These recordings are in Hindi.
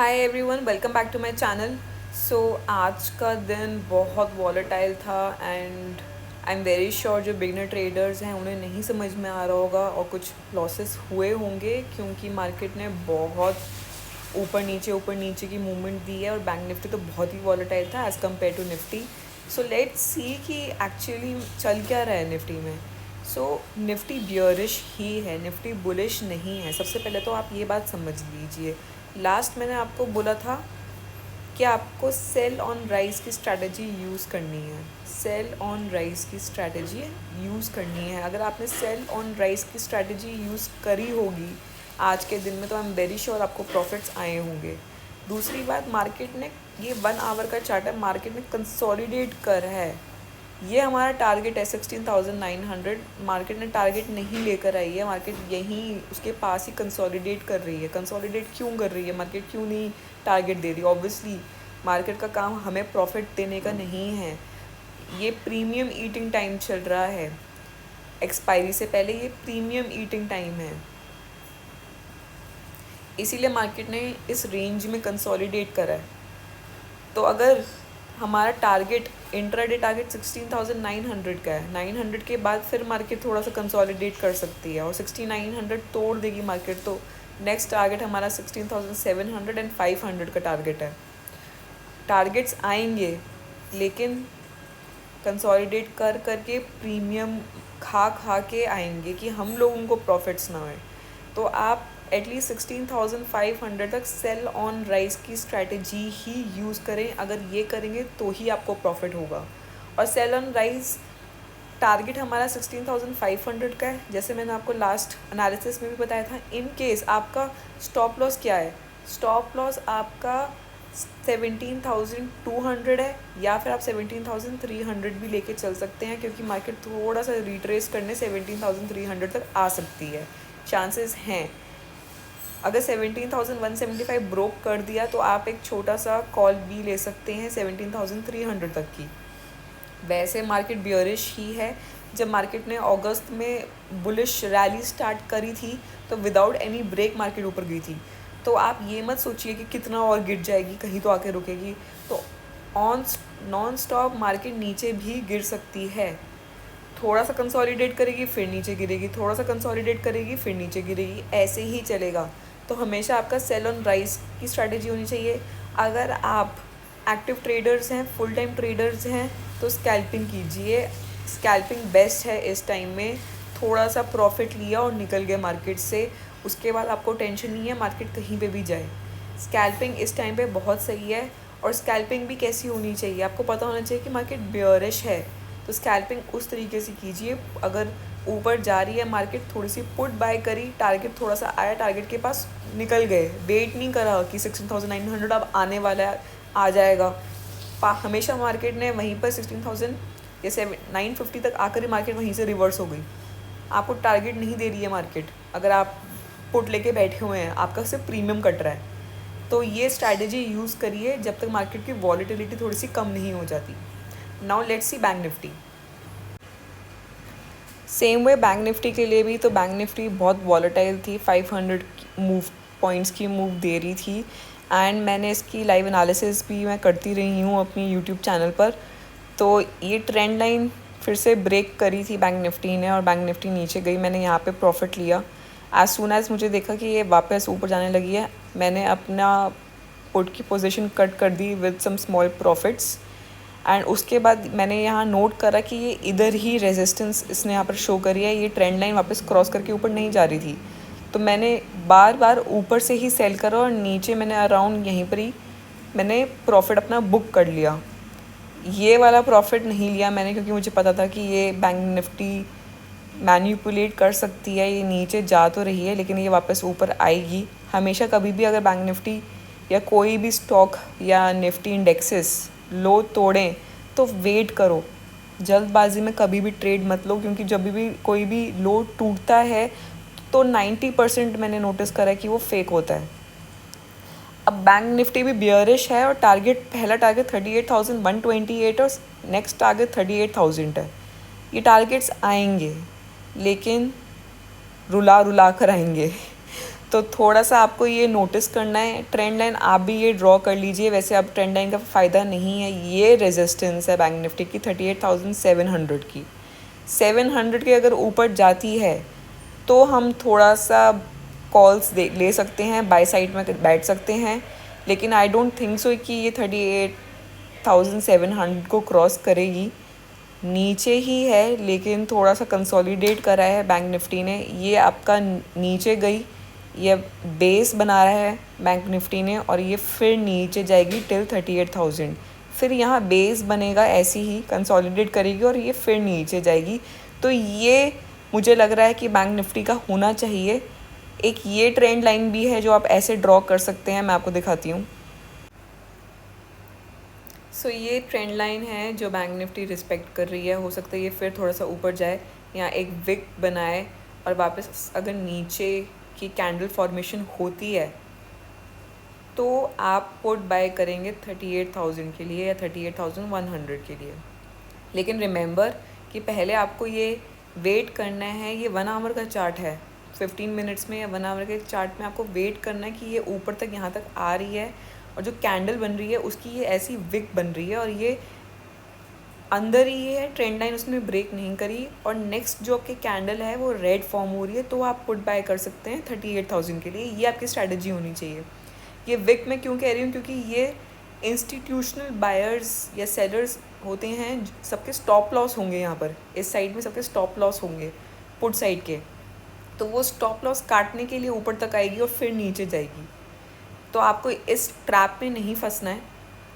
Hi everyone, welcome back to my channel. So आज का दिन बहुत वॉलेटाइल था and I am very sure जो बिगनर ट्रेडर्स हैं उन्हें नहीं समझ में आ रहा होगा और कुछ लॉसेस हुए होंगे क्योंकि मार्केट ने बहुत ऊपर नीचे की मूवमेंट दी है और बैंक निफ्टी तो बहुत ही वॉलेटाइल था as compared to Nifty. So let's see कि एक्चुअली चल क्या रहा है निफ्टी में। निफ्टी बियरिश ही है, निफ्टी बुलिश नहीं है। सबसे पहले तो आप ये बात समझ लीजिए। लास्ट मैंने आपको बोला था कि आपको सेल ऑन राइज की स्ट्रैटेजी यूज़ करनी है। सेल ऑन राइज की स्ट्रैटेजी यूज़ करनी है। अगर आपने सेल ऑन राइज की स्ट्रैटेजी यूज़ करी होगी आज के दिन में तो आई एम वेरी श्योर आपको प्रॉफिट्स आए होंगे। दूसरी बात, मार्केट ने ये 1 आवर का चार्ट है, मार्केट ने कंसोलिडेट कर है। ये हमारा टारगेट है 16,900। मार्केट ने टारगेट नहीं लेकर आई है, मार्केट यहीं उसके पास ही कंसोलिडेट कर रही है। कंसोलिडेट क्यों कर रही है मार्केट, क्यों नहीं टारगेट दे रही? ऑब्वियसली मार्केट का काम हमें प्रॉफिट देने का नहीं है। ये प्रीमियम ईटिंग टाइम चल रहा है, एक्सपायरी से पहले ये प्रीमियम ईटिंग टाइम है, इसीलिए मार्केट ने इस रेंज में कंसोलिडेट करा है। तो अगर हमारा टारगेट इंट्राडे टारगेट 16,900 का है, 900 के बाद फिर मार्केट थोड़ा सा कंसोलिडेट कर सकती है और 6900 तोड़ देगी मार्केट तो नेक्स्ट टारगेट हमारा 16,700 एंड 500 का टारगेट है। टारगेट्स आएंगे लेकिन कंसोलिडेट कर करके प्रीमियम खा के आएंगे कि हम लोगों को प्रॉफिट्स ना होए। तो आप एटलीस्ट 16,500 तक सेल ऑन राइज की स्ट्रैटेजी ही यूज़ करें। अगर ये करेंगे तो ही आपको प्रॉफिट होगा। और सेल ऑन राइज टारगेट हमारा 16,500 का है, जैसे मैंने आपको लास्ट एनालिसिस में भी बताया था। इन केस आपका स्टॉप लॉस क्या है, स्टॉप लॉस आपका 17,200 है या फिर आप 17,300 भी लेके चल सकते हैं क्योंकि मार्केट थोड़ा सा रिट्रेस करने 17,300 तक आ सकती है, चांसेस हैं। अगर 17,175 ब्रोक कर दिया तो आप एक छोटा सा कॉल भी ले सकते हैं 17,300 तक की। वैसे मार्केट बियरिश ही है। जब मार्केट ने अगस्त में बुलिश रैली स्टार्ट करी थी तो विदाउट एनी ब्रेक मार्केट ऊपर गई थी। तो आप ये मत सोचिए कि कितना और गिर जाएगी, कहीं तो आके रुकेगी। तो नॉन स्टॉप मार्केट नीचे भी गिर सकती है। थोड़ा सा कंसोलिडेट करेगी फिर नीचे गिरेगी, थोड़ा सा कंसोलिडेट करेगी फिर नीचे गिरेगी, ऐसे ही चलेगा। तो हमेशा आपका सेल ऑन राइज की स्ट्रैटेजी होनी चाहिए। अगर आप एक्टिव ट्रेडर्स हैं, फुल टाइम ट्रेडर्स हैं तो स्कैल्पिंग कीजिए। स्कैल्पिंग बेस्ट है इस टाइम में। थोड़ा सा प्रॉफिट लिया और निकल गए मार्केट से, उसके बाद आपको टेंशन नहीं है मार्केट कहीं पे भी जाए। स्कैल्पिंग इस टाइम पे बहुत सही है। और स्कैल्पिंग भी कैसी होनी चाहिए, आपको पता होना चाहिए कि मार्केट बियरिश है तो स्कैल्पिंग उस तरीके से कीजिए। अगर ऊपर जा रही है मार्केट, थोड़ी सी पुट बाय करी, टारगेट थोड़ा सा आया, टारगेट के पास निकल गए, वेट नहीं करा कि 16,900 अब आने वाला है, आ जाएगा। हमेशा मार्केट ने वहीं पर 16,000 या 950 तक आकर ही मार्केट वहीं से रिवर्स हो गई। आपको टारगेट नहीं दे रही है मार्केट, अगर आप पुट लेके बैठे हुए हैं, आपका सिर्फ प्रीमियम कट रहा है। तो ये स्ट्रैटेजी यूज़ करिए जब तक मार्केट की वॉलेटिलिटी थोड़ी सी कम नहीं हो जाती। Now let's see bank Nifty. Same way bank Nifty के लिए भी तो बैंक निफ्टी बहुत वॉलेटाइल थी, 500 मूव पॉइंट्स की मूव दे रही थी एंड मैंने इसकी लाइव एनालिसिस भी मैं करती रही हूँ अपनी यूट्यूब चैनल पर। तो ये ट्रेंड लाइन फिर से ब्रेक करी थी बैंक निफ्टी ने और बैंक निफ्टी नीचे गई। मैंने यहाँ पे प्रॉफिट लिया। एज सून एज मुझे देखा कि ये वापस ऊपर जाने लगी है, मैंने अपना पुट की पोजीशन कट कर दी with some small profits. And उसके बाद मैंने यहाँ नोट करा कि ये इधर ही रेजिस्टेंस इसने यहाँ पर शो करी है, ये ट्रेंड लाइन वापस क्रॉस करके ऊपर नहीं जा रही थी। तो मैंने बार बार ऊपर से ही सेल करा और नीचे मैंने अराउंड यहीं पर ही मैंने प्रॉफिट अपना बुक कर लिया। ये वाला प्रॉफिट नहीं लिया मैंने क्योंकि मुझे पता था कि ये बैंक निफ्टी मैनिपुलेट कर सकती है, ये नीचे जा तो रही है लेकिन ये वापस ऊपर आएगी। हमेशा कभी भी अगर बैंक निफ्टी या कोई भी स्टॉक या निफ्टी इंडेक्सेस लो तोड़ें तो वेट करो, जल्दबाजी में कभी भी ट्रेड मत लो क्योंकि जब भी कोई भी लो टूटता है तो 90% मैंने नोटिस करा है कि वो फेक होता है। अब बैंक निफ्टी भी बियरिश है और पहला टारगेट 38,128 और नेक्स्ट टारगेट 38,000 है। ये टारगेट्स आएंगे लेकिन रुला कर आएंगे। तो थोड़ा सा आपको ये नोटिस करना है। ट्रेंड लाइन आप भी ये ड्रॉ कर लीजिए। वैसे अब ट्रेंड लाइन का फ़ायदा नहीं है। ये रेजिस्टेंस है बैंक निफ्टी की 38,700 की। 700 के अगर ऊपर जाती है तो हम थोड़ा सा कॉल्स ले सकते हैं, बाय साइड में बैठ सकते हैं। लेकिन आई डोंट थिंक सो कि ये 38,700 को क्रॉस करेगी। नीचे ही है, लेकिन थोड़ा सा कंसोलिडेट करा है बैंक निफ्टी ने। ये आपका नीचे गई, ये बेस बना रहा है बैंक निफ्टी ने, और ये फिर नीचे जाएगी टिल 38,000। फिर यहाँ बेस बनेगा, ऐसे ही कंसोलिडेट करेगी और ये फिर नीचे जाएगी। तो ये मुझे लग रहा है कि बैंक निफ्टी का होना चाहिए। एक ये ट्रेंड लाइन भी है जो आप ऐसे ड्रॉ कर सकते हैं, मैं आपको दिखाती हूँ। सो ये ट्रेंड लाइन है जो बैंक निफ्टी रिस्पेक्ट कर रही है। हो सकता है ये फिर थोड़ा सा ऊपर जाए, यहाँ एक विक बनाए और वापस अगर नीचे की कैंडल फॉर्मेशन होती है तो आप पुट बाय करेंगे 38,000 के लिए या 38,100 के लिए। लेकिन रिमेंबर कि पहले आपको ये वेट करना है। ये 1 आवर का चार्ट है, 15 मिनट्स में या 1 आवर के चार्ट में आपको वेट करना है कि ये ऊपर तक यहाँ तक आ रही है, और जो कैंडल बन रही है उसकी ये ऐसी विक बन रही है और ये अंदर ही है ट्रेंड लाइन, उसने ब्रेक नहीं करी, और नेक्स्ट जो आपकी कैंडल है वो रेड फॉर्म हो रही है, तो आप पुट बाय कर सकते हैं 38,000 के लिए। ये आपकी स्ट्रैटेजी होनी चाहिए। ये विक मैं क्यों कह रही हूँ, क्योंकि ये इंस्टीट्यूशनल बायर्स या सेलर्स होते हैं, सबके स्टॉप लॉस होंगे यहाँ पर, इस साइड में सबके स्टॉप लॉस होंगे पुट साइड के। तो वो स्टॉप लॉस काटने के लिए ऊपर तक आएगी और फिर नीचे जाएगी। तो आपको इस ट्रैप में नहीं फंसना है।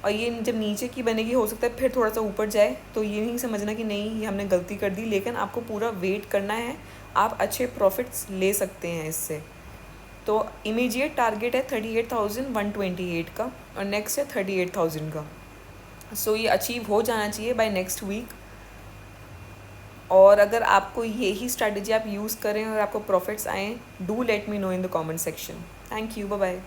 और ये जब नीचे की बनेगी, हो सकता है फिर थोड़ा सा ऊपर जाए, तो ये नहीं समझना कि नहीं ये हमने गलती कर दी। लेकिन आपको पूरा वेट करना है, आप अच्छे प्रॉफिट्स ले सकते हैं इससे। तो इमीडिएट टारगेट है 38,128 का, और नेक्स्ट है 38,000 का। सो ये अचीव हो जाना चाहिए बाय नेक्स्ट वीक। और अगर आपको यही स्ट्रैटेजी आप यूज़ करें और आपको प्रॉफिट्स आएँ, do let me know in the comment section. Thank you, bye bye.